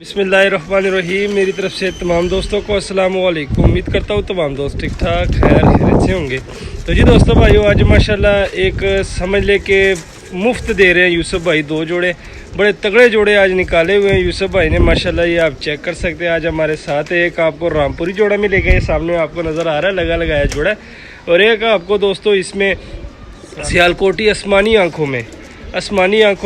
बिस्मिल्लाहिर्रहमानिर्रहीम। मेरी तरफ से तमाम दोस्तों को अस्सलाम वालेकुम। उम्मीद करता हूँ तमाम दोस्त ठीक ठाक खैरियत से होंगे। तो जी दोस्तों भाइयों, आज माशाल्लाह एक समझ ले के मुफ्त दे रहे हैं यूसुफ भाई। दो जोड़े बड़े तगड़े जोड़े आज निकाले हुए हैं यूसुफ भाई ने माशाल्लाह। ये आप चेक कर सकते हैं। आज हमारे साथ एक आपको रामपुरी जोड़ा मिलेगा, ये सामने आपको नज़र आ रहा है, लगा लगाया जोड़ा। और एक आपको दोस्तों इसमें सियालकोटी आसमानी आंखों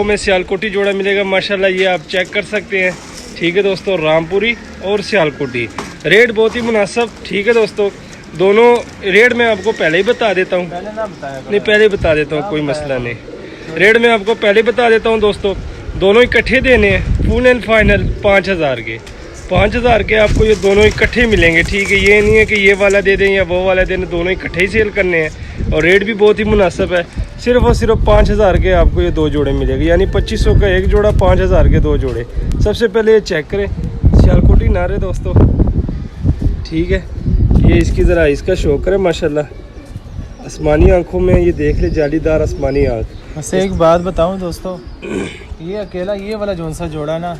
में सियालकोटी जोड़ा मिलेगा माशाल्लाह। ये आप चेक कर सकते हैं। ठीक है दोस्तों, रामपुरी और सियालकोटी रेट बहुत ही मुनासिब। ठीक है दोस्तों, दोनों रेट मैं आपको पहले ही बता देता हूँ। पहले बता देता हूँ, कोई मसला नहीं। रेट मैं आपको पहले ही बता देता हूँ दोस्तों। दोनों इकट्ठे देने हैं, फुल एंड फाइनल 5000 के। 5000 के आपको ये दोनों इकट्ठे मिलेंगे। ठीक है, ये नहीं है कि ये वाला दे दें या वो वाला दे दें, दोनों इकट्ठे ही सेल करने हैं। और रेट भी बहुत ही मुनासिब है। सिर्फ और सिर्फ 5000 के आपको ये दो जोड़े मिलेंगे, यानी 2500 का एक जोड़ा, 5000 के दो जोड़े। सबसे पहले ये चेक करें, सियालकोटी नारे दोस्तों। ठीक है, ये इसकी ज़रा इसका शो करें माशाल्लाह। आसमानी आंखों में ये देख ले, जालीदार आसमानी आँख। बस एक बात बताऊं दोस्तों, ये अकेला ये वाला जोन सा जोड़ा ना,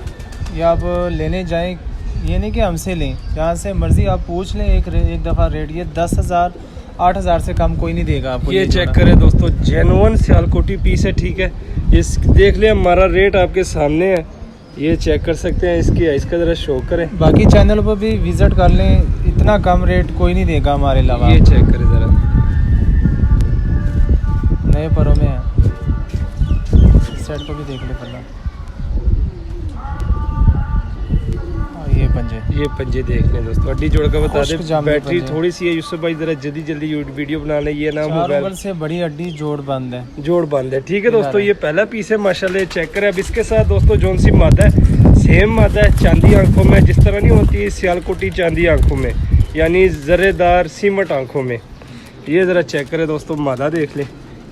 ये आप लेने जाएं, ये नहीं कि हमसे लें, जहाँ से मर्ज़ी आप पूछ लें। एक दफ़ा रेट ये 10,000 8,000 से कम कोई नहीं देगा आपको। ये चेक करें दोस्तों, जेनुइन सियालकोटी पीस है। ठीक है, इस देख ले, हमारा रेट आपके सामने है, ये चेक कर सकते हैं। इसका ज़रा शो करें। बाकी चैनल पर भी विज़िट कर लें, इतना कम रेट कोई नहीं देगा हमारे अलावा। ये चेक करें ज़रा, नए परों में है। सेट को भी देख ले पहला। ये पंजे देख लें दोस्तों। हड्डी जोड़ का बता दे, बैटरी थोड़ी सी है यूसुफ भाई, जरा जल्दी वीडियो बना लें। ये ना मोबाइल से बड़ी हड्डी जोड़ बंद है। ठीक है दोस्तों, ये पहला पीस है माशाल्लाह। चेक करें। अब इसके साथ दोस्तों जोन सी मादा है, सेम मादा है, चांदी आंखों में। जिस तरह नहीं होती है सियालकोटी चांदी आंखों में, यानी जर्रेदार सीमट आंखों में। ये ज़रा चेक करें दोस्तों, मादा देख लें।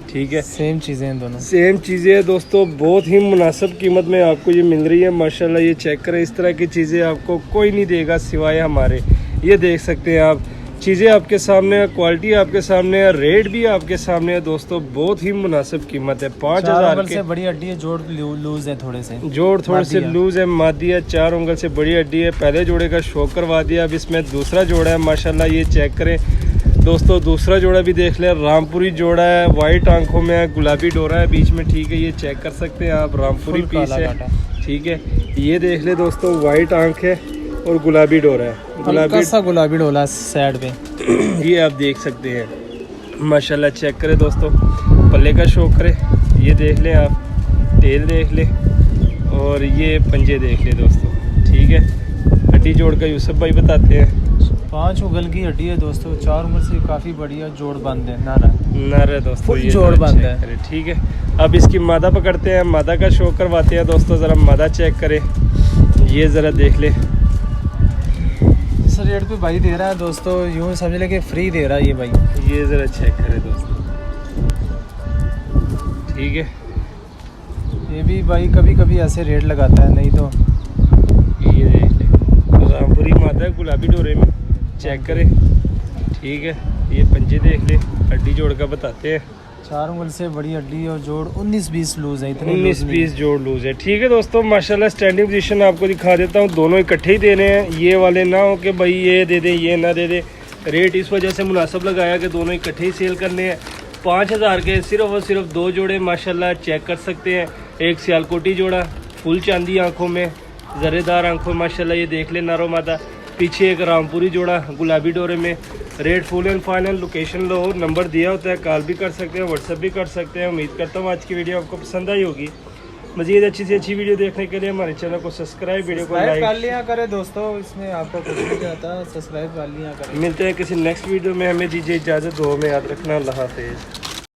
ठीक है, सेम चीज़ें हैं दोनों, सेम चीज़ें हैं दोस्तों। बहुत ही मुनासिब कीमत में आपको ये मिल रही है माशाल्लाह। ये चेक करें, इस तरह की चीज़ें आपको कोई नहीं देगा सिवाय हमारे। ये देख सकते हैं आप, चीज़ें आपके सामने है, क्वालिटी आपके सामने है, रेट भी आपके सामने है दोस्तों। बहुत ही मुनासिब कीमत है। 5000 के बड़ी हड्डी है, जोड़ लूज है, थोड़े से लूज है, मादी है। 4 उंगल से बड़ी हड्डी है। पहले जोड़े का शो करवा दिया, अब इसमें दूसरा जोड़ा है माशाल्लाह। ये चेक करें दोस्तों, दूसरा जोड़ा भी देख लें। रामपुरी जोड़ा है, वाइट आंखों में है, गुलाबी डोरा है बीच में। ठीक है, ये चेक कर सकते हैं आप, रामपुरी पीस है। ठीक है, ये देख ले दोस्तों, वाइट आंख है और गुलाबी डोरा है, गुलाबी डोला साइड पे। ये आप देख सकते हैं माशाल्लाह। चेक करें दोस्तों, पल्ले का शो करें, ये देख लें आप, टेल देख लें और ये पंजे देख लें दोस्तों। ठीक है, हड्डी जोड़ का यूसुफ भाई बताते हैं। 5 उंगल की हड्डी है दोस्तों, 4 उंगल से काफ़ी बढ़िया जोड़ बंद है, नारा दोस्तों, ये जोड़ बंद है। ठीक है, अब इसकी मादा पकड़ते हैं, मादा का शो करवाते हैं दोस्तों। ज़रा मादा चेक करें, ये ज़रा देख ले। इस रेट पे भाई दे रहा है दोस्तों, यूँ समझ ले कि फ्री दे रहा है ये भाई। ये ज़रा चेक करें दोस्तों। ठीक है, ये भी भाई कभी कभी ऐसे रेट लगाता है, नहीं तो ये देख ले, रामपुरी मादा है, गुलाबी डोरे में। चेक करें। ठीक है, ये पंजे देख ले, हड्डी जोड़ का बताते हैं। 4 उंगल से बड़ी हड्डी और जोड़ 19-20 लूज है, इतने 19-20 जोड़ लूज है। ठीक है दोस्तों, माशाल्लाह। स्टैंडिंग पोजीशन आपको दिखा देता हूँ, दोनों इकट्ठे ही देने हैं। ये वाले ना हो कि भाई ये दे दे ये ना दे दे। रेट इस वजह से मुनासिब लगाया कि दोनों इकट्ठे ही सेल करने हैं। 5000 के सिर्फ और सिर्फ दो जोड़े माशाल्लाह। चेक कर सकते हैं, एक सियालकोटी जोड़ा, फुल चांदी आंखों में, जर्रेदार आंखों माशाल्लाह। ये देख ले, नारो मादा। पीछे एक रामपुरी जोड़ा, गुलाबी डोरे में। Rate full and final. Location low, number दिया होता है, कॉल भी कर सकते हैं, व्हाट्सएप भी कर सकते हैं। उम्मीद करता हूँ आज की वीडियो आपको पसंद आई होगी। मज़ीद अच्छी से अच्छी वीडियो देखने के लिए हमारे चैनल को सब्सक्राइब, वीडियो को लाइक कर लिया करें दोस्तों, इसमें आपको कुछ नहीं आता, सब्सक्राइब कर लिया करें। मिलते हैं किसी नेक्स्ट वीडियो में। हमें दीजिए इजाज़त, दुआ में याद रखना। अल्लाह हाफिज़।